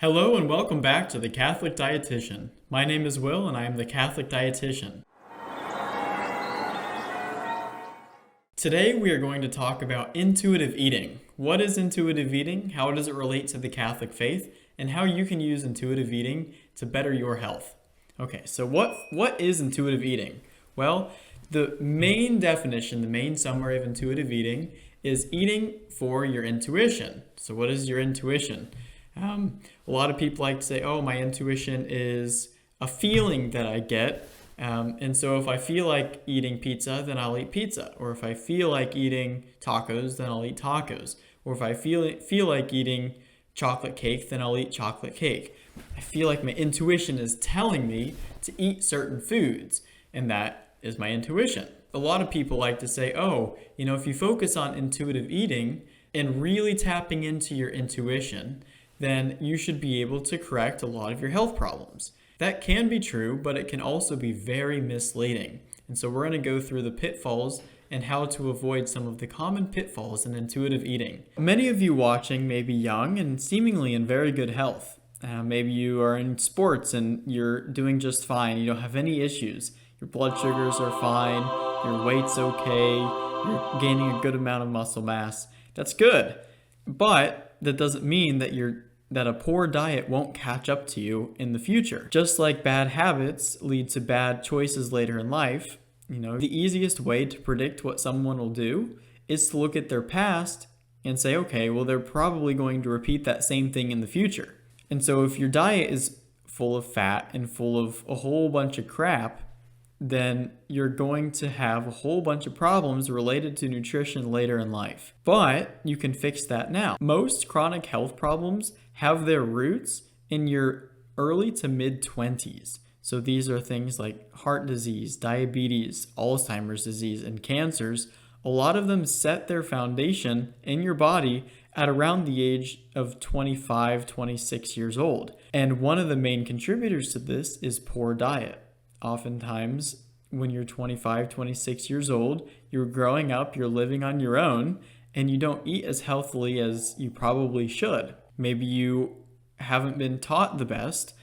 Hello and welcome back to the Catholic Dietitian. My name is Will and I am the Catholic Dietitian. Today we are going to talk about intuitive eating. What is intuitive eating? How does it relate to the Catholic faith? And how you can use intuitive eating to better your health. Okay, so what is intuitive eating? Well, the main definition, the main summary of intuitive eating is eating for your intuition. So what is your intuition? A lot of people like to say, oh, my intuition is a feeling that I get. And so if I feel like eating pizza, then I'll eat pizza. Or if I feel like eating tacos, then I'll eat tacos. Or if I feel like eating chocolate cake, then I'll eat chocolate cake. I feel like my intuition is telling me to eat certain foods, and that is my intuition. A lot of people like to say, oh, if you focus on intuitive eating and really tapping into your intuition, then you should be able to correct a lot of your health problems. That can be true, but it can also be very misleading. And so we're going to go through the pitfalls and how to avoid some of the common pitfalls in intuitive eating. Many of you watching may be young and seemingly in very good health. Maybe you are in sports and you're doing just fine. You don't have any issues. Your blood sugars are fine. Your weight's okay. You're gaining a good amount of muscle mass. That's good. But that doesn't mean that a poor diet won't catch up to you in the future. Just like bad habits lead to bad choices later in life, the easiest way to predict what someone will do is to look at their past and say, okay, well, they're probably going to repeat that same thing in the future. And so if your diet is full of fat and full of a whole bunch of crap, then you're going to have a whole bunch of problems related to nutrition later in life. But you can fix that now. Most chronic health problems have their roots in your early to mid-20s. So these are things like heart disease, diabetes, Alzheimer's disease, and cancers. A lot of them set their foundation in your body at around the age of 25, 26 years old. And one of the main contributors to this is poor diet. Oftentimes, when you're 25, 26 years old, you're growing up, you're living on your own, and you don't eat as healthily as you probably should. Maybe you haven't been taught the best.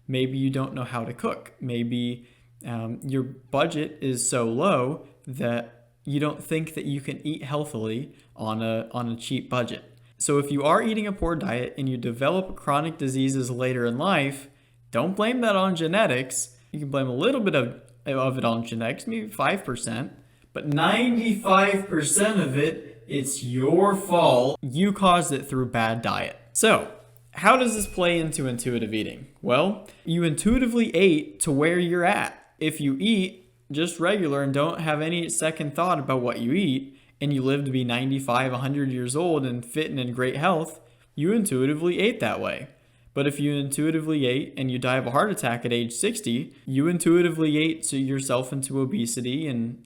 Maybe you don't know how to cook. Maybe your budget is so low that you don't think that you can eat healthily on a cheap budget. So if you are eating a poor diet and you develop chronic diseases later in life, don't blame that on genetics. You can blame a little bit of it on genetics, maybe 5%, but 95% of it, it's your fault. You caused it through bad diet. So, how does this play into intuitive eating? Well, you intuitively ate to where you're at. If you eat just regular and don't have any second thought about what you eat, and you live to be 95, 100 years old and fit and in great health, you intuitively ate that way. But if you intuitively ate and you die of a heart attack at age 60, you intuitively ate yourself into obesity and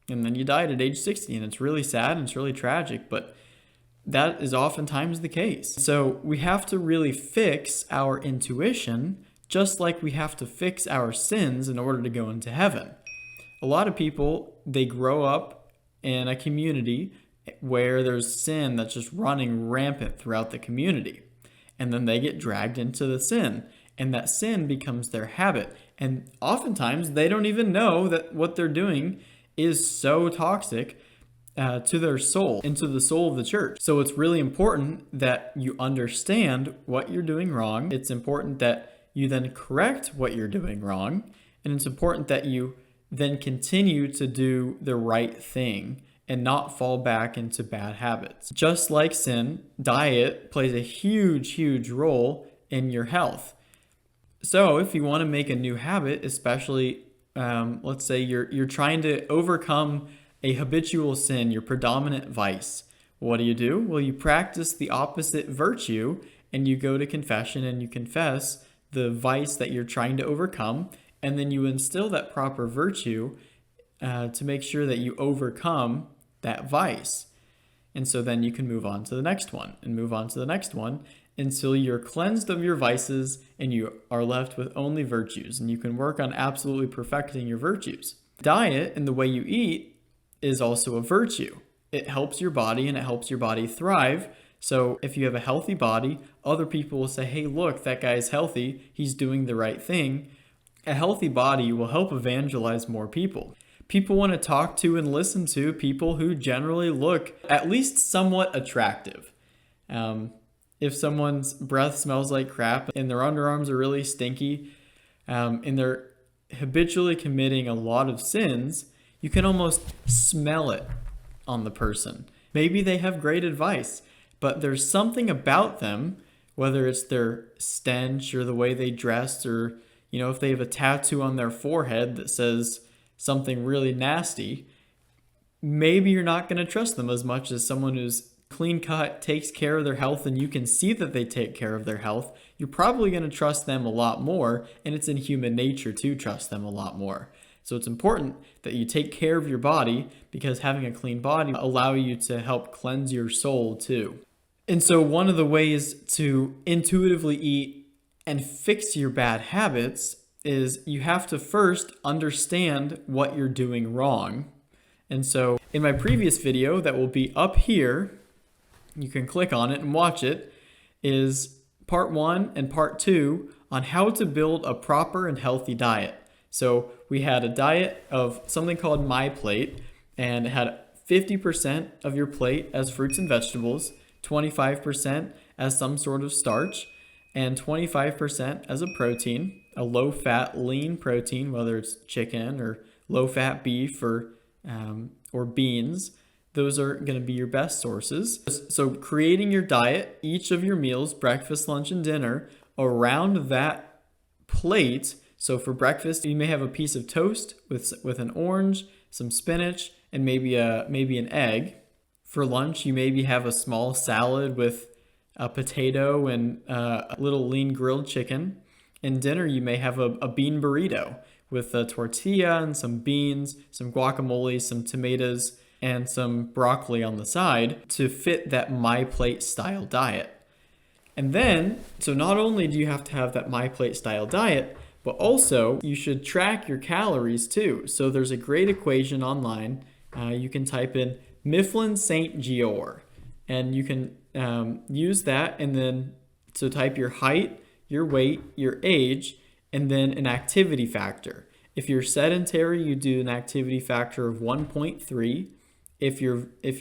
then you died at age 60. And it's really sad and it's really tragic, but that is oftentimes the case. So we have to really fix our intuition just like we have to fix our sins in order to go into heaven. A lot of people, they grow up in a community where there's sin that's just running rampant throughout the community. And then they get dragged into the sin, and that sin becomes their habit. And oftentimes they don't even know that what they're doing is so toxic to their soul, into the soul of the church. So it's really important that you understand what you're doing wrong. It's important that you then correct what you're doing wrong. And it's important that you then continue to do the right thing and not fall back into bad habits. Just like sin, diet plays a huge, huge role in your health. So if you want to make a new habit, especially let's say you're trying to overcome a habitual sin, your predominant vice, what do? Well, you practice the opposite virtue and you go to confession and you confess the vice that you're trying to overcome, and then you instill that proper virtue to make sure that you overcome that vice. And so then you can move on to the next one and move on to the next one until you're cleansed of your vices and you are left with only virtues. And you can work on absolutely perfecting your virtues. Diet and the way you eat is also a virtue. It helps your body and it helps your body thrive. So if you have a healthy body, other people will say, hey, look, that guy's healthy. He's doing the right thing. A healthy body will help evangelize more people. People want to talk to and listen to people who generally look at least somewhat attractive. If someone's breath smells like crap and their underarms are really stinky, and they're habitually committing a lot of sins, you can almost smell it on the person. Maybe they have great advice, but there's something about them, whether it's their stench or the way they dress, or if they have a tattoo on their forehead that says something really nasty, maybe you're not going to trust them as much as someone who's clean cut, takes care of their health, and you can see that they take care of their health. You're probably going to trust them a lot more, and it's in human nature to trust them a lot more. So it's important that you take care of your body, because having a clean body allows you to help cleanse your soul too. And so one of the ways to intuitively eat and fix your bad habits is you have to first understand what you're doing wrong. And so in my previous video that will be up here, you can click on it and watch it, is part 1 and part 2 on how to build a proper and healthy diet. So we had a diet of something called My Plate, and it had 50% of your plate as fruits and vegetables, 25% as some sort of starch, and 25% as a protein, a low-fat, lean protein, whether it's chicken or low-fat beef or beans. Those are going to be your best sources. So creating your diet, each of your meals, breakfast, lunch, and dinner, around that plate. So for breakfast, you may have a piece of toast with an orange, some spinach, and maybe an egg. For lunch, you maybe have a small salad with a potato and a little lean grilled chicken. And dinner, you may have a bean burrito with a tortilla and some beans, some guacamole, some tomatoes, and some broccoli on the side to fit that My Plate style diet. And then, so not only do you have to have that My Plate style diet, but also you should track your calories too. So there's a great equation online. You can type in Mifflin St.Jeor, and you can use that, and then so type your height, your weight, your age, and then an activity factor. If you're sedentary, you do an activity factor of 1.3. If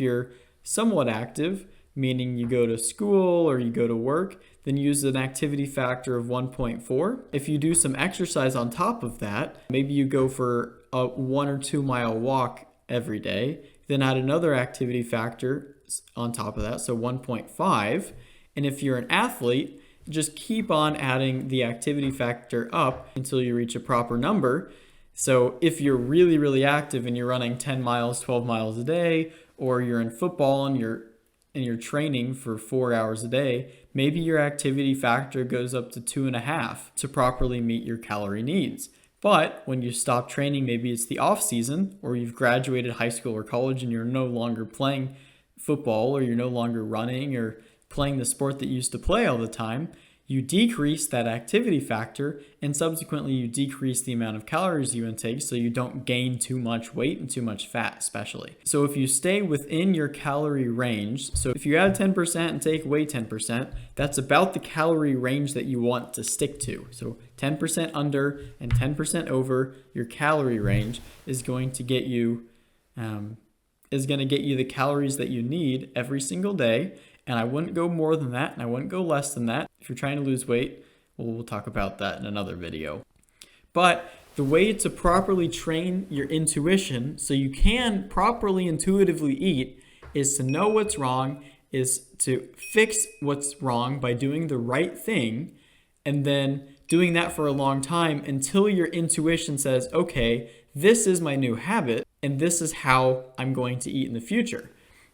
you're somewhat active, meaning you go to school or you go to work, then use an activity factor of 1.4. If you do some exercise on top of that, maybe you go for a 1 or 2 mile walk every day, then add another activity factor on top of that, so 1.5. And if you're an athlete, just keep on adding the activity factor up until you reach a proper number. So if you're really, really active and you're running 10 miles, 12 miles a day, or you're in football and you're training for 4 hours a day, maybe your activity factor goes up to 2.5 to properly meet your calorie needs. But when you stop training, maybe it's the off season, or you've graduated high school or college and you're no longer playing football, or you're no longer running or playing the sport that you used to play all the time, you decrease that activity factor, and subsequently you decrease the amount of calories you intake so you don't gain too much weight and too much fat especially. So if you stay within your calorie range, so if you add 10% and take away 10%, that's about the calorie range that you want to stick to. So 10% under and 10% over your calorie range is going to get you the calories that you need every single day. And I wouldn't go more than that, and I wouldn't go less than that. If you're trying to lose weight, we'll talk about that in another video. But the way to properly train your intuition so you can properly intuitively eat is to know what's wrong, is to fix what's wrong by doing the right thing, and then doing that for a long time until your intuition says, okay, this is my new habit, and this is how I'm going to eat in the future.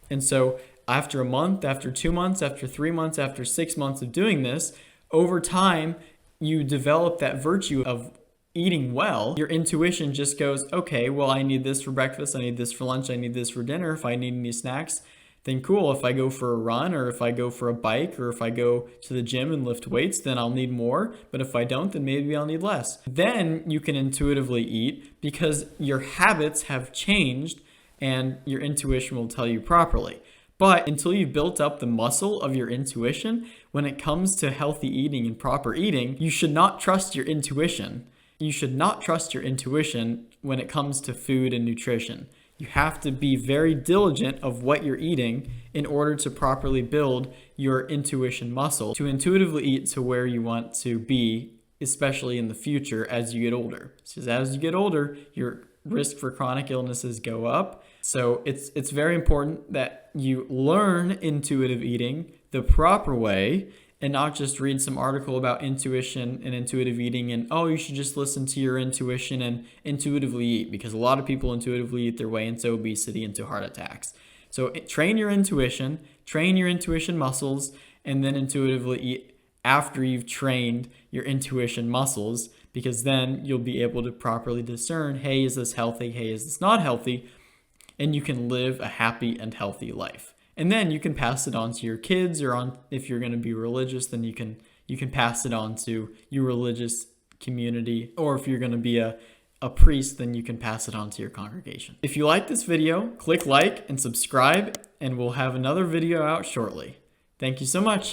And so after a month, after 2 months, after 3 months, after 6 months of doing this, over time, you develop that virtue of eating well. Your intuition just goes, okay, well, I need this for breakfast, I need this for lunch, I need this for dinner. If I need any snacks, then cool. If I go for a run, or if I go for a bike, or if I go to the gym and lift weights, then I'll need more. But if I don't, then maybe I'll need less. Then you can intuitively eat because your habits have changed and your intuition will tell you properly. But until you've built up the muscle of your intuition, when it comes to healthy eating and proper eating, you should not trust your intuition. You should not trust your intuition when it comes to food and nutrition. You have to be very diligent of what you're eating in order to properly build your intuition muscle, to intuitively eat to where you want to be, especially in the future as you get older. Because as you get older, your risk for chronic illnesses go up. So it's very important that you learn intuitive eating the proper way and not just read some article about intuition and intuitive eating and, oh, you should just listen to your intuition and intuitively eat, because a lot of people intuitively eat their way into obesity, into heart attacks. So train your intuition muscles, and then intuitively eat after you've trained your intuition muscles, because then you'll be able to properly discern, hey, is this healthy? Hey, is this not healthy? And you can live a happy and healthy life. And then you can pass it on to your kids, or if you're going to be religious, then you can pass it on to your religious community. Or if you're going to be a priest, then you can pass it on to your congregation. If you like this video, click like and subscribe, and we'll have another video out shortly. Thank you so much.